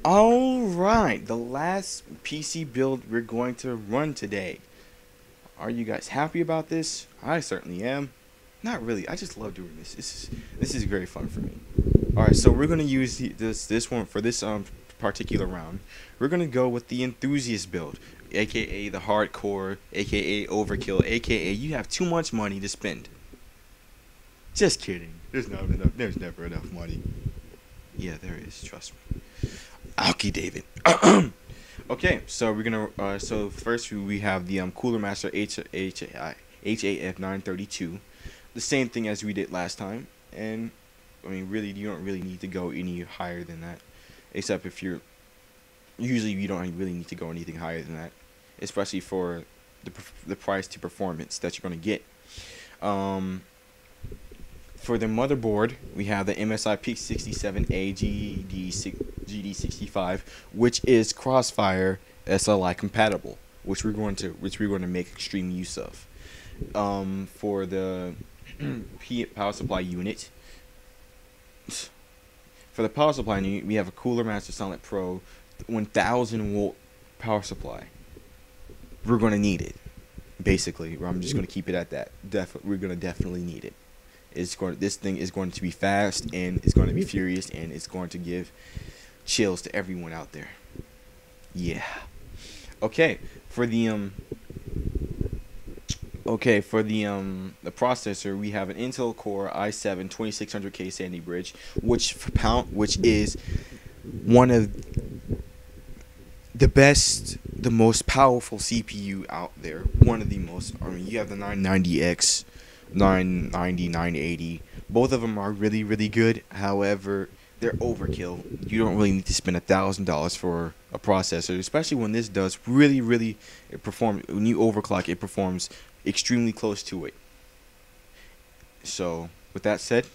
Alright, the last PC build we're going to run today. Are you guys happy about this? I certainly am. Not really, I just love doing this. This is very fun for me. Alright, so we're gonna use this one for this particular round. We're gonna go with the enthusiast build, aka the hardcore, aka overkill, aka you have too much money to spend. Just kidding. There's never enough money. Yeah, there is, trust me. Okay, David. Okay, so we're gonna. So first we have the Cooler Master HAF 932, the same thing as we did last time, and I mean, really, you don't really need to go any higher than that, except if you're. Usually, you don't really need to go anything higher than that, especially for the price to performance that you're gonna get. For the motherboard, we have the MSI Peak 67A GD65, which is Crossfire SLI compatible, which we're going to make extreme use of. For the power supply unit, we have a Cooler Master Silent Pro 1000 volt power supply. We're going to need it. Basically, I'm just going to keep it at that. We're going to definitely need it. This thing is going to be fast, and it's going to be furious, and it's going to give chills to everyone out there. Yeah. Okay, for the the processor, we have an Intel Core i7 2600K Sandy Bridge, which is one of the most powerful CPU out there. One of the most. I mean, you have the 990X. 990, 980. Both of them are really, really good. However, they're overkill. You don't really need to spend $1,000 for a processor, especially when this does really, really perform. When you overclock, it performs extremely close to it. So, with that said,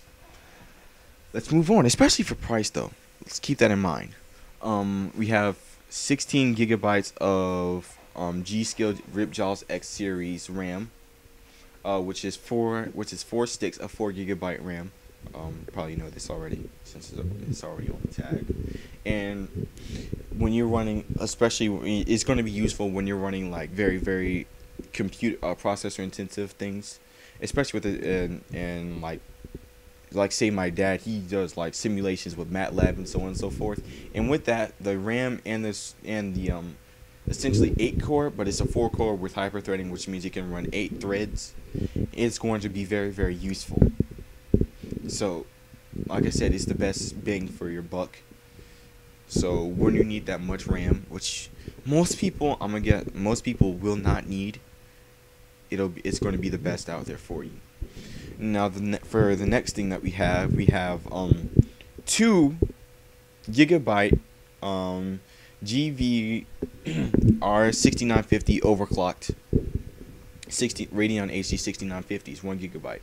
let's move on. Especially for price, though. Let's keep that in mind. We have 16 gigabytes of G-Skill Ripjaws X Series RAM. Which is four sticks of 4 gigabyte RAM. Probably know this already since it's already on the tag. And when you're running, especially, it's going to be useful when you're running like very, very processor intensive things, especially with it and like say my dad, he does like simulations with MATLAB and so on and so forth. And with that, the RAM and the essentially 8-core, but it's a 4-core with hyper-threading, which means you can run 8 threads. It's going to be very, very useful. So, like I said, it's the best bang for your buck. So, when you need that much RAM, which most people will not need, it's going to be the best out there for you. Now, for the next thing that we have 2 gigabyte GVR6950 overclocked Radeon HD 6950s, 1 gigabyte.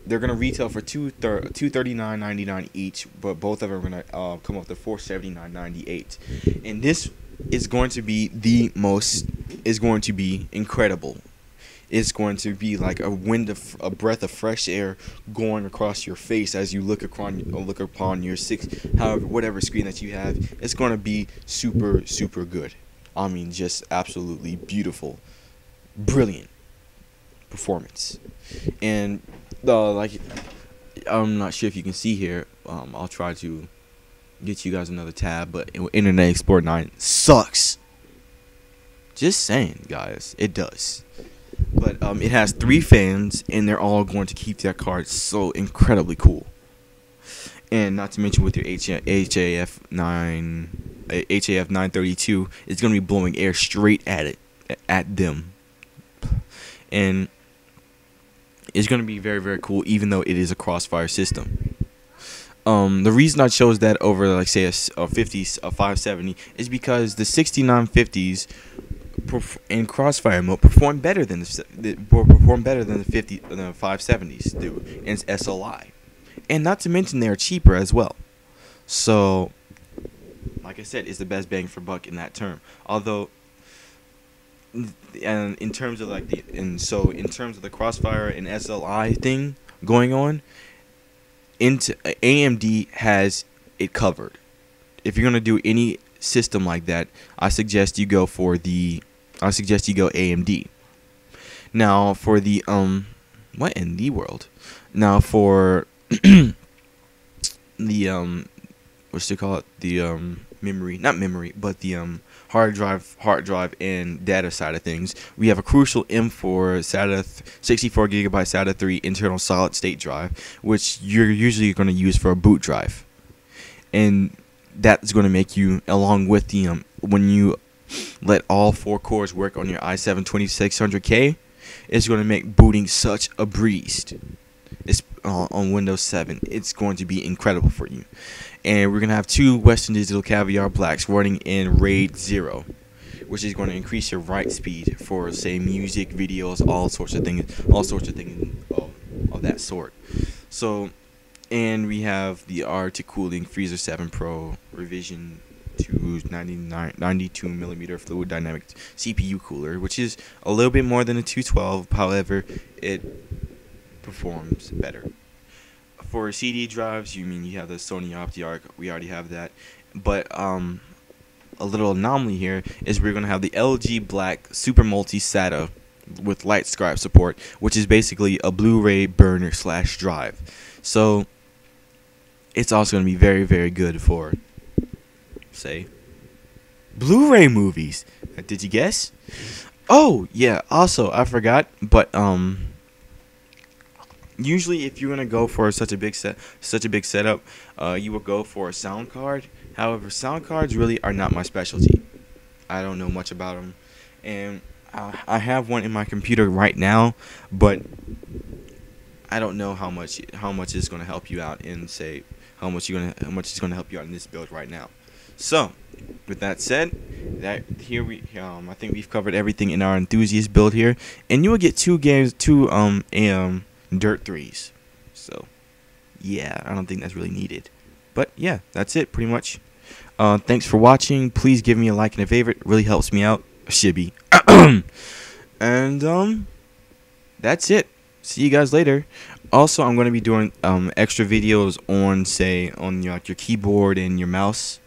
They're gonna retail for $239.99 each, but both of them are gonna come up to $479.98. And this is going to be incredible. It's going to be like a breath of fresh air going across your face as you look upon your whatever screen that you have. It's going to be super, super good. I mean, just absolutely beautiful, brilliant performance. And I'm not sure if you can see here. I'll try to get you guys another tab, but Internet Explorer 9 sucks. Just saying, guys, it does. But it has 3 fans, and they're all going to keep that card so incredibly cool. And not to mention with your HAF 932, it's going to be blowing air straight at them. And it's going to be very, very cool, even though it is a Crossfire system. The reason I chose that over, like, say, a 570 is because the 6950s in Crossfire mode perform better than the 570s do in SLI, and not to mention they're cheaper as well. So, like I said, it's the best bang for buck in that term. Although, and in terms of the Crossfire and SLI thing going on, AMD has it covered. if you're gonna do any system like that, I suggest you go AMD. Now for the what in the world? Now for the what's to call it, the memory, not memory, but the hard drive and data side of things, we have a crucial M4 SATA 64 gigabyte SATA 3 internal solid state drive, which you're usually going to use for a boot drive, and that's going to make you, along with the when you let all 4 cores work on your i7 2600K, it's going to make booting such a breeze. It's on Windows 7. It's going to be incredible for you. And we're going to have 2 Western Digital Caviar Blacks running in RAID 0, which is going to increase your write speed for, say, music, videos, all sorts of things of that sort. So, and we have the Arctic Cooling Freezer 7 Pro revision to 92 millimeter fluid dynamic CPU cooler, which is a little bit more than a 212. However, it performs better. For CD drives, you have the Sony OptiArc. We already have that, but a little anomaly here is we're gonna have the LG Black Super Multi SATA with light scribe support, which is basically a Blu-ray burner / drive. So it's also gonna be very, very good for, say, Blu-ray movies. Did you guess? Oh yeah. Also, I forgot, but usually, if you're gonna go for such a big setup, you will go for a sound card. However, sound cards really are not my specialty. I don't know much about them, and I have one in my computer right now, but I don't know how much it's gonna help you out in, say, how much it's gonna help you out in this build right now. So, with that said, I think we've covered everything in our enthusiast build here, and you will get 2 Dirt 3s. So yeah, I don't think that's really needed, but yeah, that's it pretty much. Thanks for watching. Please give me a like and a favorite. It really helps me out. Shibby. And that's it. See you guys later. Also, I'm going to be doing extra videos on, say, on your keyboard and your mouse,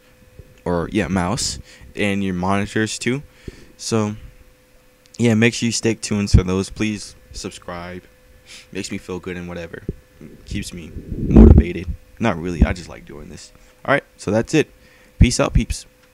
mouse and your monitors too. So yeah, make sure you stay tuned for those. Please subscribe. Makes me feel good and whatever. Keeps me motivated. Not really. I just like doing this. Alright, so that's it. Peace out, peeps.